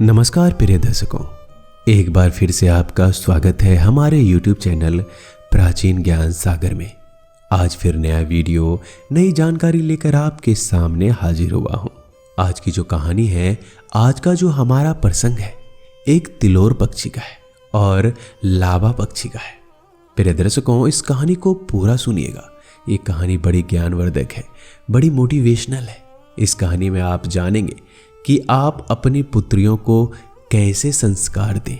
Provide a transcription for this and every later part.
नमस्कार प्रिय दर्शकों, एक बार फिर से आपका स्वागत है हमारे YouTube चैनल प्राचीन ज्ञान सागर में। आज फिर नया वीडियो, नई जानकारी लेकर आपके सामने हाजिर हुआ हूँ। आज की जो कहानी है, आज का जो हमारा प्रसंग है, एक तिलोर पक्षी का है और लावा पक्षी का है। प्रिय दर्शकों, इस कहानी को पूरा सुनिएगा। ये कहानी बड़ी ज्ञानवर्धक है, बड़ी मोटिवेशनल है। इस कहानी में आप जानेंगे कि आप अपनी पुत्रियों को कैसे संस्कार दें।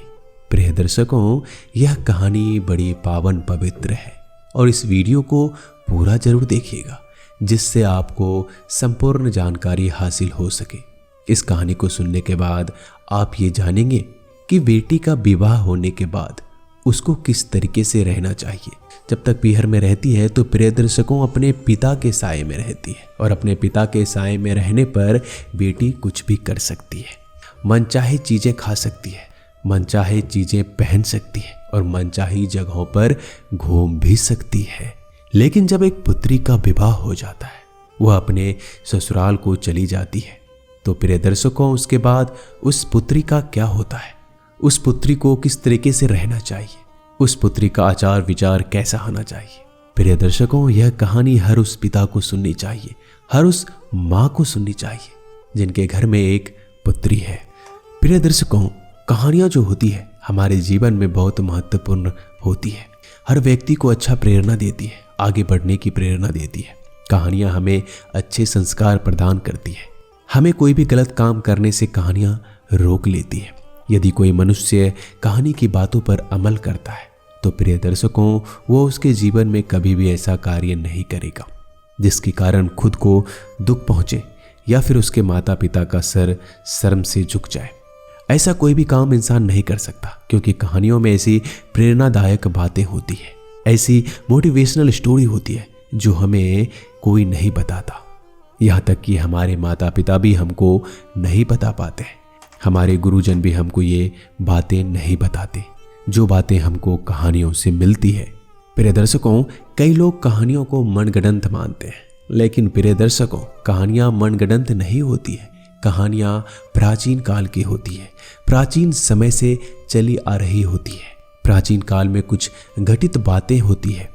प्रिय दर्शकों, यह कहानी बड़ी पावन पवित्र है और इस वीडियो को पूरा जरूर देखिएगा, जिससे आपको संपूर्ण जानकारी हासिल हो सके। इस कहानी को सुनने के बाद आप ये जानेंगे कि बेटी का विवाह होने के बाद उसको किस तरीके से रहना चाहिए। जब तक पीहर में रहती है तो प्रिय दर्शकों अपने पिता के साए में रहती है, और अपने पिता के साए में रहने पर बेटी कुछ भी कर सकती है। मनचाहे चीजें खा सकती है, मनचाहे चीजें पहन सकती है और मनचाही जगहों पर घूम भी सकती है। लेकिन जब एक पुत्री का विवाह हो जाता है, वह अपने ससुराल को चली जाती है, तो प्रिय दर्शकों उसके बाद उस पुत्री का क्या होता है, उस पुत्री को किस तरीके से रहना चाहिए, उस पुत्री का आचार विचार कैसा होना चाहिए। प्रिय दर्शकों, यह कहानी हर उस पिता को सुननी चाहिए, हर उस माँ को सुननी चाहिए जिनके घर में एक पुत्री है। प्रिय दर्शकों, कहानियां जो होती है हमारे जीवन में बहुत महत्वपूर्ण होती है। हर व्यक्ति को अच्छा प्रेरणा देती है, आगे बढ़ने की प्रेरणा देती है। कहानियां हमें अच्छे संस्कार प्रदान करती है। हमें कोई भी गलत काम करने से कहानियां रोक लेती है। यदि कोई मनुष्य कहानी की बातों पर अमल करता है तो प्रिय दर्शकों वो उसके जीवन में कभी भी ऐसा कार्य नहीं करेगा जिसके कारण खुद को दुख पहुंचे या फिर उसके माता पिता का सर शर्म से झुक जाए। ऐसा कोई भी काम इंसान नहीं कर सकता, क्योंकि कहानियों में ऐसी प्रेरणादायक बातें होती है, ऐसी मोटिवेशनल स्टोरी होती है जो हमें कोई नहीं बताता। यहाँ तक कि हमारे माता पिता भी हमको नहीं बता पाते हैं, हमारे गुरुजन भी हमको ये बातें नहीं बताते, जो बातें हमको कहानियों से मिलती है। प्रिय दर्शकों, कई लोग कहानियों को मनगढ़ंत मानते हैं, लेकिन प्रिय दर्शकों कहानियां मनगढ़ंत नहीं होती है। कहानियां प्राचीन काल की होती है, प्राचीन समय से चली आ रही होती है। प्राचीन काल में कुछ घटित बातें होती है।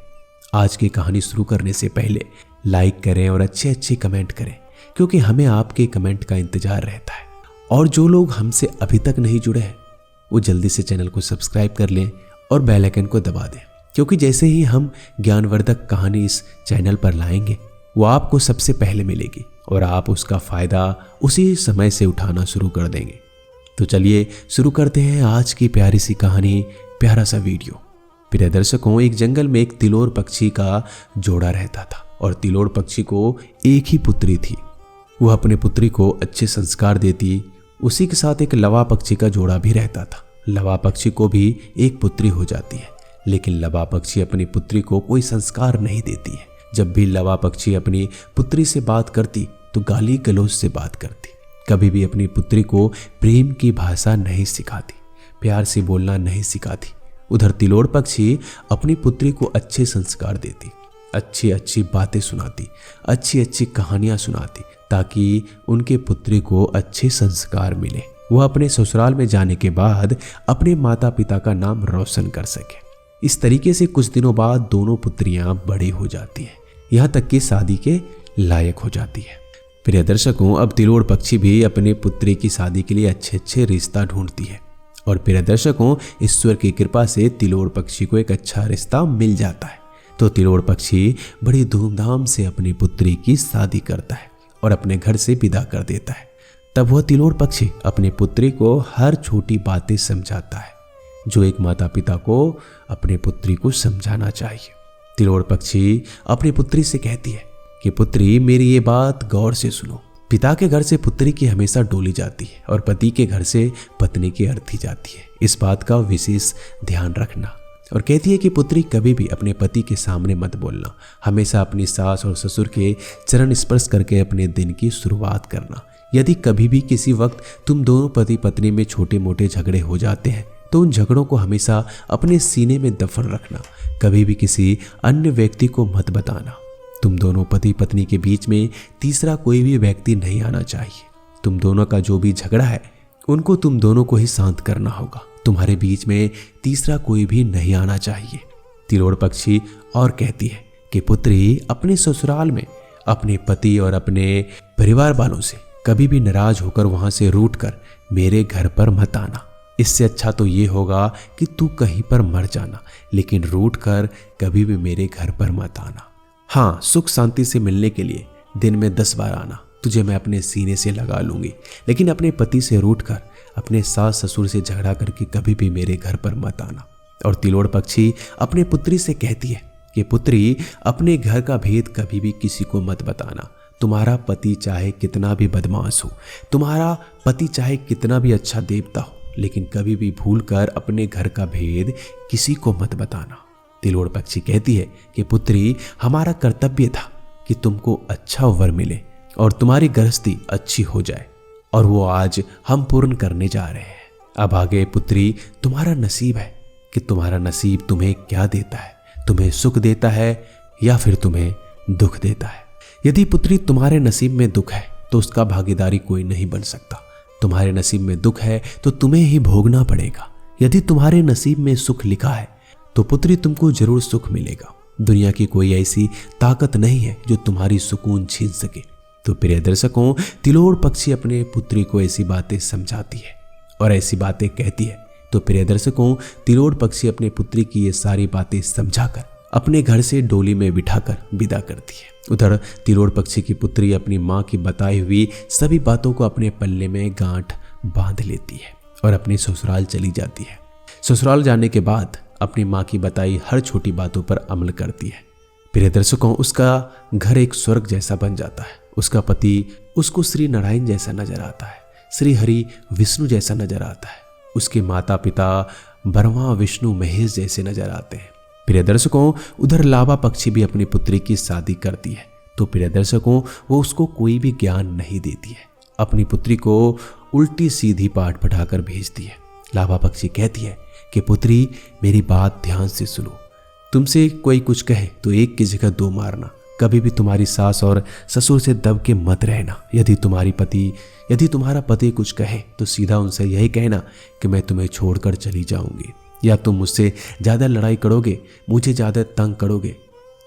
आज की कहानी शुरू करने से पहले लाइक करें और अच्छे अच्छे कमेंट करें, क्योंकि हमें आपके कमेंट का इंतजार रहता है। और जो लोग हमसे अभी तक नहीं जुड़े हैं वो जल्दी से चैनल को सब्सक्राइब कर लें और बेल आइकन को दबा दें, क्योंकि जैसे ही हम ज्ञानवर्धक कहानी इस चैनल पर लाएंगे वो आपको सबसे पहले मिलेगी और आप उसका फायदा उसी समय से उठाना शुरू कर देंगे। तो चलिए शुरू करते हैं आज की प्यारी सी कहानी, प्यारा सा वीडियो। प्रिय दर्शकों, एक जंगल में एक तिलोर पक्षी का जोड़ा रहता था और तिलोर पक्षी को एक ही पुत्री थी। वह अपने पुत्री को अच्छे संस्कार देती। उसी के साथ एक लवा पक्षी का जोड़ा भी रहता था। लवा पक्षी को भी एक पुत्री हो जाती है, लेकिन लवा पक्षी अपनी पुत्री को कोई संस्कार नहीं देती है। जब भी लवा पक्षी अपनी पुत्री से बात करती तो गाली गलौज से बात करती। कभी भी अपनी पुत्री को प्रेम की भाषा नहीं सिखाती, प्यार से बोलना नहीं सिखाती। उधर तिलोर पक्षी अपनी पुत्री को अच्छे संस्कार देती, अच्छी अच्छी बातें सुनाती, अच्छी अच्छी कहानियां सुनाती, ताकि उनके पुत्री को अच्छे संस्कार मिले। वह अपने ससुराल में जाने के बाद अपने माता पिता का नाम रोशन कर सके। इस तरीके से कुछ दिनों बाद दोनों पुत्रियां बड़ी हो जाती हैं, यहाँ तक कि शादी के लायक हो जाती है। प्रिय दर्शकों, अब तिलोर पक्षी भी अपने पुत्री की शादी के लिए अच्छे अच्छे रिश्ता ढूंढती है और प्रिय दर्शकों ईश्वर की कृपा से तिलोर पक्षी को एक अच्छा रिश्ता मिल जाता है। तो तिलोर पक्षी बड़ी धूमधाम से अपनी पुत्री की शादी करता है और अपने घर से विदा कर देता है। तब वह तिलोर पक्षी अपनी पुत्री को हर छोटी बातें समझाता है जो एक माता पिता को अपने पुत्री को समझाना चाहिए। तिलोर पक्षी अपनी पुत्री से कहती है कि पुत्री, मेरी ये बात गौर से सुनो। पिता के घर से पुत्री की हमेशा डोली जाती है और पति के घर से पत्नी की अर्थी जाती है। इस बात का विशेष ध्यान रखना। और कहती है कि पुत्री, कभी भी अपने पति के सामने मत बोलना, हमेशा अपनी सास और ससुर के चरण स्पर्श करके अपने दिन की शुरुआत करना। यदि कभी भी किसी वक्त तुम दोनों पति पत्नी में छोटे मोटे झगड़े हो जाते हैं तो उन झगड़ों को हमेशा अपने सीने में दफन रखना, कभी भी किसी अन्य व्यक्ति को मत बताना। तुम दोनों पति पत्नी के बीच में तीसरा कोई भी व्यक्ति नहीं आना चाहिए। तुम दोनों का जो भी झगड़ा है उनको तुम दोनों को ही शांत करना होगा। तुम्हारे बीच में तीसरा कोई भी नहीं आना चाहिए। तिलोड़ पक्षी और कहती है कि पुत्री, अपने ससुराल में अपने पति और अपने परिवार वालों से कभी भी नाराज होकर वहां से रूठ कर मेरे घर पर मत आना। इससे अच्छा तो ये होगा कि तू कहीं पर मर जाना, लेकिन रूठ कर कभी भी मेरे घर पर मत आना। हाँ, सुख शांति से मिलने के लिए दिन में 10 बार आना, तुझे मैं अपने सीने से लगा लूंगी, लेकिन अपने पति से रूठ कर, अपने सास ससुर से झगड़ा करके कभी भी मेरे घर पर मत आना। और तिलोड़ पक्षी अपने पुत्री से कहती है कि पुत्री, अपने घर का भेद कभी भी किसी को मत बताना। तुम्हारा पति चाहे कितना भी बदमाश हो, तुम्हारा पति चाहे कितना भी अच्छा देवता हो, लेकिन कभी भी भूल कर अपने घर का भेद किसी को मत बताना। तिलोड़ पक्षी कहती है कि पुत्री, हमारा कर्तव्य था कि तुमको अच्छा वर मिले और तुम्हारी गृहस्थी अच्छी हो जाए, और वो आज हम पूर्ण करने जा रहे हैं। अब आगे पुत्री, तुम्हारा नसीब है कि तुम्हारा नसीब तुम्हें क्या देता है, तुम्हें सुख देता है या फिर तुम्हें दुख देता है। यदि पुत्री तुम्हारे नसीब में दुख है तो उसका भागीदारी कोई नहीं बन सकता। तुम्हारे नसीब में दुख है तो तुम्हें ही भोगना पड़ेगा। यदि तुम्हारे नसीब में सुख लिखा है तो पुत्री तुमको जरूर सुख मिलेगा। दुनिया की कोई ऐसी ताकत नहीं है जो तुम्हारी सुकून छीन सके। तो प्रिय दर्शकों, तिलोड़ पक्षी अपने पुत्री को ऐसी बातें समझाती है और ऐसी बातें कहती है। तो प्रिय दर्शकों, तिलोड़ पक्षी अपने पुत्री की ये सारी बातें समझाकर अपने घर से डोली में बिठाकर विदा करती है। उधर तिलोड़ पक्षी की पुत्री अपनी माँ की बताई हुई सभी बातों को अपने पल्ले में गांठ बांध लेती है और अपने ससुराल चली जाती है। ससुराल जाने के बाद अपनी माँ की बताई हर छोटी बातों पर अमल करती है। प्रिय दर्शकों, उसका घर एक स्वर्ग जैसा बन जाता है। उसका पति उसको श्री नारायण जैसा नजर आता है, श्री हरि विष्णु जैसा नजर आता है। उसके माता पिता ब्रह्मा विष्णु महेश जैसे नजर आते हैं। प्रिय दर्शकों, उधर लावा पक्षी भी अपनी पुत्री की शादी करती है। तो प्रिय दर्शकों, वो उसको कोई भी ज्ञान नहीं देती है, अपनी पुत्री को उल्टी सीधी पाठ पढ़ाकर भेजती है। लावा पक्षी कहती है कि पुत्री, मेरी बात ध्यान से सुनो। तुमसे कोई कुछ कहे तो एक की जगह 2 मारना। कभी भी तुम्हारी सास और ससुर से दब के मत रहना। यदि तुम्हारा पति कुछ कहे तो सीधा उनसे यही कहना कि मैं तुम्हें छोड़कर चली जाऊंगी, या तुम मुझसे ज़्यादा लड़ाई करोगे, मुझे ज़्यादा तंग करोगे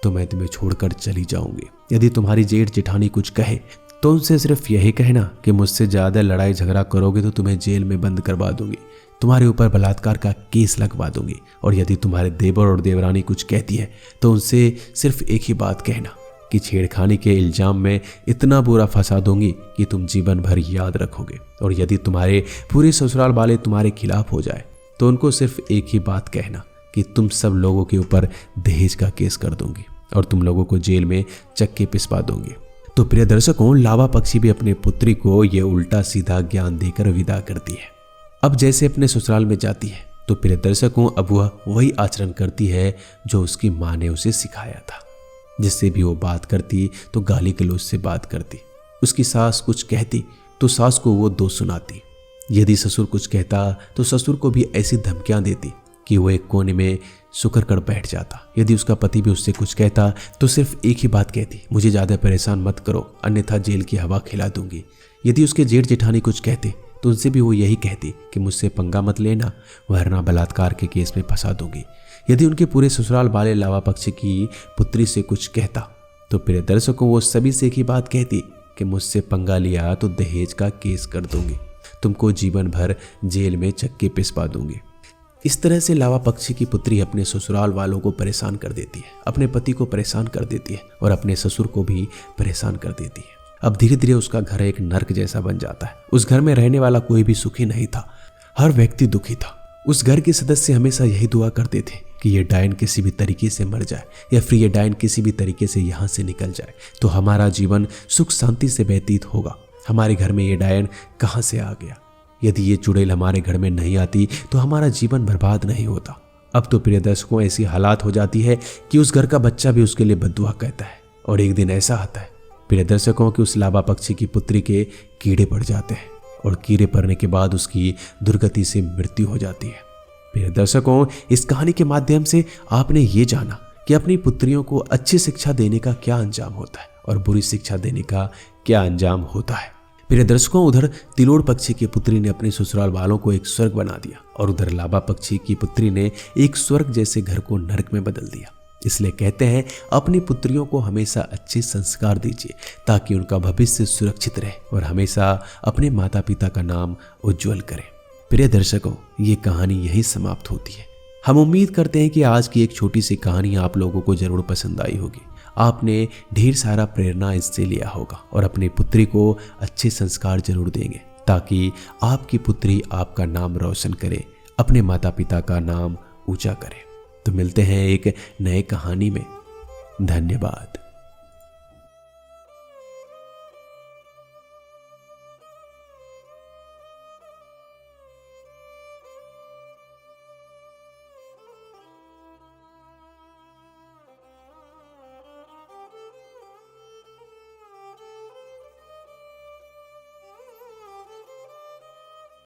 तो मैं तुम्हें छोड़कर चली जाऊंगी। यदि तुम्हारी जेठ जेठानी कुछ कहे तो उनसे सिर्फ यही कहना कि मुझसे ज़्यादा लड़ाई झगड़ा करोगे तो तुम्हें जेल में बंद करवा दूंगी, तुम्हारे ऊपर बलात्कार का केस लगवा दूंगी। और यदि तुम्हारे देवर और देवरानी कुछ कहती है तो उनसे सिर्फ एक ही बात कहना कि छेड़खानी के इल्जाम में इतना बुरा फंसा दूंगी कि तुम जीवन भर याद रखोगे। और यदि तुम्हारे पूरे ससुराल वाले तुम्हारे खिलाफ हो जाए तो उनको सिर्फ एक ही बात कहना कि तुम सब लोगों के ऊपर दहेज का केस कर दूंगी और तुम लोगों को जेल में चक्के पिसवा दूंगी। तो प्रिय दर्शकों, लावा पक्षी भी अपने पुत्री को ये उल्टा सीधा ज्ञान देकर विदा करती है। अब जैसे अपने ससुराल में जाती है तो प्रिय दर्शकों, अब वह वही आचरण करती है जो उसकी माँ ने उसे सिखाया था। जिससे भी वो बात करती तो गाली गलौज से बात करती। उसकी सास कुछ कहती तो सास को वो दोष सुनाती। यदि ससुर कुछ कहता तो ससुर को भी ऐसी धमकियां देती कि वो एक कोने में सुकर कर बैठ जाता। यदि उसका पति भी उससे कुछ कहता तो सिर्फ एक ही बात कहती, मुझे ज़्यादा परेशान मत करो, अन्यथा जेल की हवा खिला दूंगी। यदि उसके जेठ जेठानी कुछ कहते तो उनसे भी वो यही कहती कि मुझसे पंगा मत लेना, वरना बलात्कार के केस में फंसा दूंगी। यदि उनके पूरे ससुराल वाले लावा पक्षी की पुत्री से कुछ कहता तो प्रिय दर्शकों, वो सभी से एक ही बात कहती कि मुझसे पंगा लिया तो दहेज का केस कर दूंगी, तुमको जीवन भर जेल में चक्के पिसवा दूंगी। इस तरह से लावा पक्षी की पुत्री अपने ससुराल वालों को परेशान कर देती है, अपने पति को परेशान कर देती है और अपने ससुर को भी परेशान कर देती है। अब धीरे धीरे उसका घर एक नर्क जैसा बन जाता है। उस घर में रहने वाला कोई भी सुखी नहीं था, हर व्यक्ति दुखी था। उस घर के सदस्य हमेशा यही दुआ करते थे कि ये डायन किसी भी तरीके से मर जाए या फिर ये डायन किसी भी तरीके से यहाँ से निकल जाए तो हमारा जीवन सुख शांति से व्यतीत होगा। हमारे घर में ये डायन कहाँ से आ गया? यदि ये चुड़ैल हमारे घर में नहीं आती तो हमारा जीवन बर्बाद नहीं होता। अब तो प्रिय दर्शकों, ऐसी हालात हो जाती है कि उस घर का बच्चा भी उसके लिए बद्दुआ कहता है। और एक दिन ऐसा आता है प्रिय दर्शकों कि उस लावा पक्षी की पुत्री के कीड़े पड़ जाते हैं और कीड़े पड़ने के बाद उसकी दुर्गति से मृत्यु हो जाती है। प्रिय दर्शकों, इस कहानी के माध्यम से आपने ये जाना कि अपनी पुत्रियों को अच्छी शिक्षा देने का क्या अंजाम होता है और बुरी शिक्षा देने का क्या अंजाम होता है। प्रिय दर्शकों, उधर तिलोड़ पक्षी की पुत्री ने अपने ससुराल वालों को एक स्वर्ग बना दिया और उधर लाबा पक्षी की पुत्री ने एक स्वर्ग जैसे घर को नरक में बदल दिया। इसलिए कहते हैं अपनी पुत्रियों को हमेशा अच्छे संस्कार दीजिए ताकि उनका भविष्य सुरक्षित रहे और हमेशा अपने माता पिता का नाम उज्जवल करें। प्रिय दर्शकों, ये कहानी यहीं समाप्त होती है। हम उम्मीद करते हैं कि आज की एक छोटी सी कहानी आप लोगों को जरूर पसंद आई होगी। आपने ढेर सारा प्रेरणा इससे लिया होगा और अपनी पुत्री को अच्छे संस्कार जरूर देंगे ताकि आपकी पुत्री आपका नाम रोशन करे, अपने माता पिता का नाम ऊंचा करे। तो मिलते हैं एक नए कहानी में। धन्यवाद।